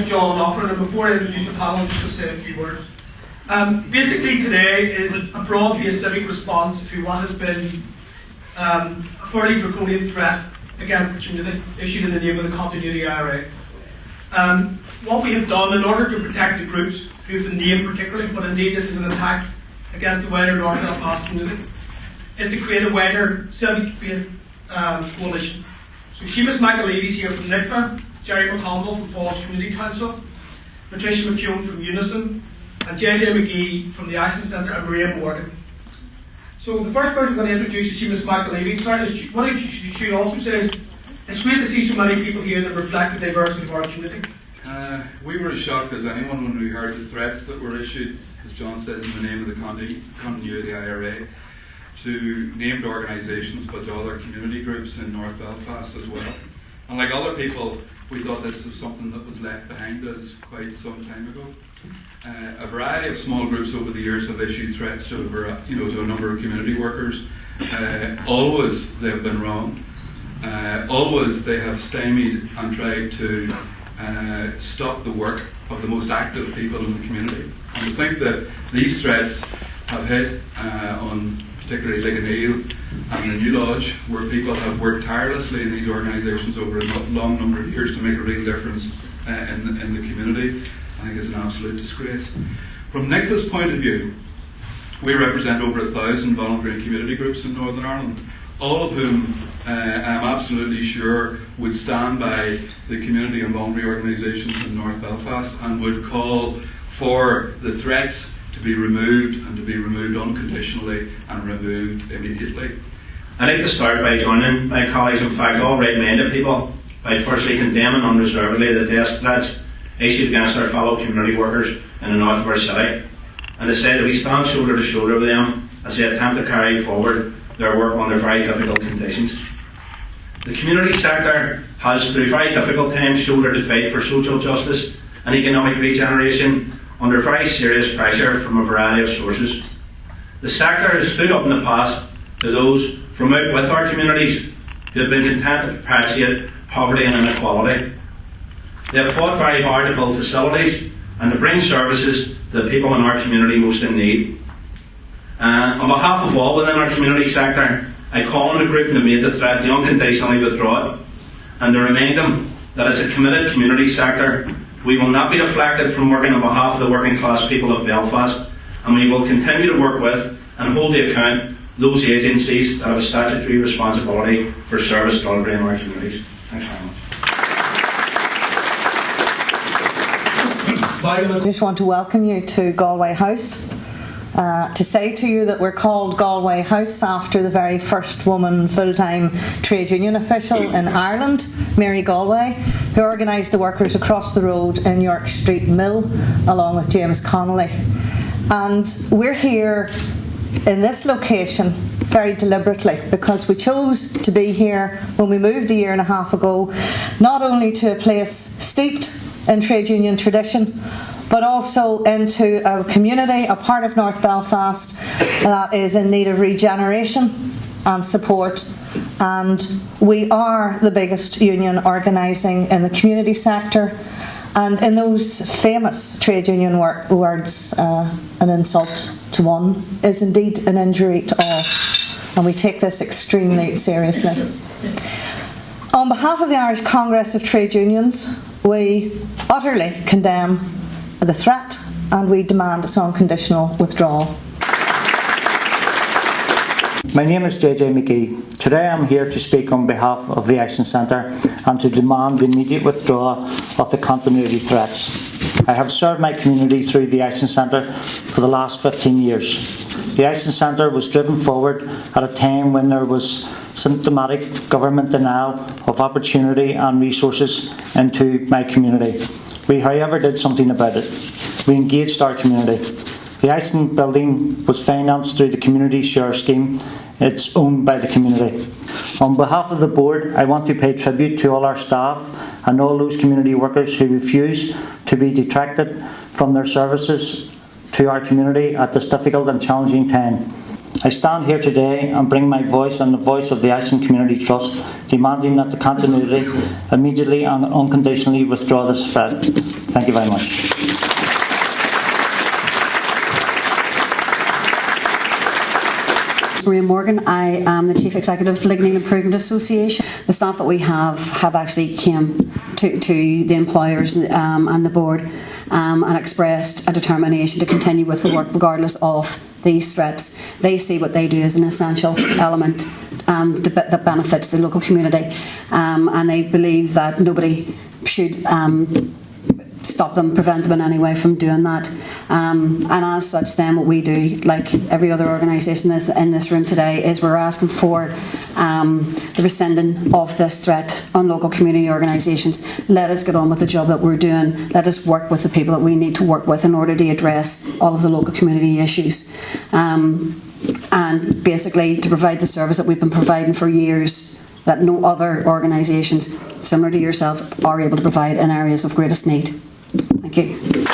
is John Loughlin, and before I introduce the panel, I'm just going to say a few words. Basically today is a broad-based civic response to what has been a fairly draconian threat against the community issued in the name of the Continuity IRA. What we have done in order to protect the groups who have been named particularly, but indeed this is an attack against the wider North Belfast community, is to create a wider civic-based coalition. So Seamus McAlevy's here from NICFA, Jerry McConville from Falls Community Council, Patricia McKeown from Unison, and JJ McGee from the Unison Centre, and Maria Morgan. So the first person I'm going to introduce is Seamus McAlevy. Sorry, what I should also say is it's great to see so many people here that reflect the diversity of our community. We were as shocked as anyone when we heard the threats that were issued, as John says, in the name of the Continuity IRA, to named organisations but to other community groups in North Belfast as well. And like other people, we thought this was something that was left behind us quite some time ago. A variety of small groups over the years have issued threats to a number of community workers. Always they've been wrong. Always they have stymied and tried to stop the work of the most active people in the community. And to think that these threats have hit on particularly Ligoneel and the New Lodge, where people have worked tirelessly in these organisations over a long number of years to make a real difference in the community, I think is an absolute disgrace. From NICFA's point of view, we represent over 1,000 voluntary community groups in Northern Ireland, all of whom I'm absolutely sure would stand by the community and voluntary organisations in North Belfast and would call for the threats to be removed, and to be removed unconditionally and removed immediately. I'd like to start by joining my colleagues, in fact all right-minded people, by firstly condemning unreservedly the death threats issued against our fellow community workers in the north of our city, and to say that we stand shoulder to shoulder with them as they attempt to carry forward their work under very difficult conditions. The community sector has, through very difficult times, shouldered the fight for social justice and economic regeneration under very serious pressure from a variety of sources. The sector has stood up in the past to those from out with our communities who have been content to perpetuate poverty and inequality. They have fought very hard to build facilities and to bring services to the people in our community most in need. On behalf of all within our community sector, I call on the group that made the threat to unconditionally withdraw it, and to remind them that as a committed community sector, we will not be deflected from working on behalf of the working class people of Belfast, and we will continue to work with and hold to account those agencies that have a statutory responsibility for service delivery in our communities. Thanks very much. I just want to welcome you to Galway House. To say to you that we're called Galway House after the very first woman full-time trade union official in Ireland, Mary Galway, who organised the workers across the road in York Street Mill along with James Connolly. And we're here in this location very deliberately because we chose to be here when we moved a year and a half ago, not only to a place steeped in trade union tradition, but also into a community, a part of North Belfast that is in need of regeneration and support. And we are the biggest union organising in the community sector. And in those famous trade union words, an insult to one is indeed an injury to all. And we take this extremely seriously. On behalf of the Irish Congress of Trade Unions, we utterly condemn the threat, and we demand its unconditional withdrawal. My name is JJ McGee. Today I'm here to speak on behalf of the Unison Centre and to demand the immediate withdrawal of the continuity threats. I have served my community through the Unison Centre for the last 15 years. The Unison Centre was driven forward at a time when there was symptomatic government denial of opportunity and resources into my community. We, however, did something about it. We engaged our community. The Unison building was financed through the Community Share Scheme. It's owned by the community. On behalf of the board, I want to pay tribute to all our staff and all those community workers who refuse to be detracted from their services to our community at this difficult and challenging time. I stand here today and bring my voice and the voice of the Unison Community Trust, demanding that the continuity immediately and unconditionally withdraw this threat. Thank you very much. Maria Morgan. I am the Chief Executive of Ligonier Improvement Association. The staff that we have actually came to the employers and the board and expressed a determination to continue with the work regardless of these threats. They see what they do as an essential element that benefits the local community, and they believe that nobody should stop them, prevent them in any way from doing that. And as such, then what we do, like every other organisation in this room today, is we're asking for the rescinding of this threat on local community organisations. Let us get on with the job that we're doing. Let us work with the people that we need to work with in order to address all of the local community issues. And basically to provide the service that we've been providing for years, that no other organisations similar to yourselves are able to provide in areas of greatest need. Thank you.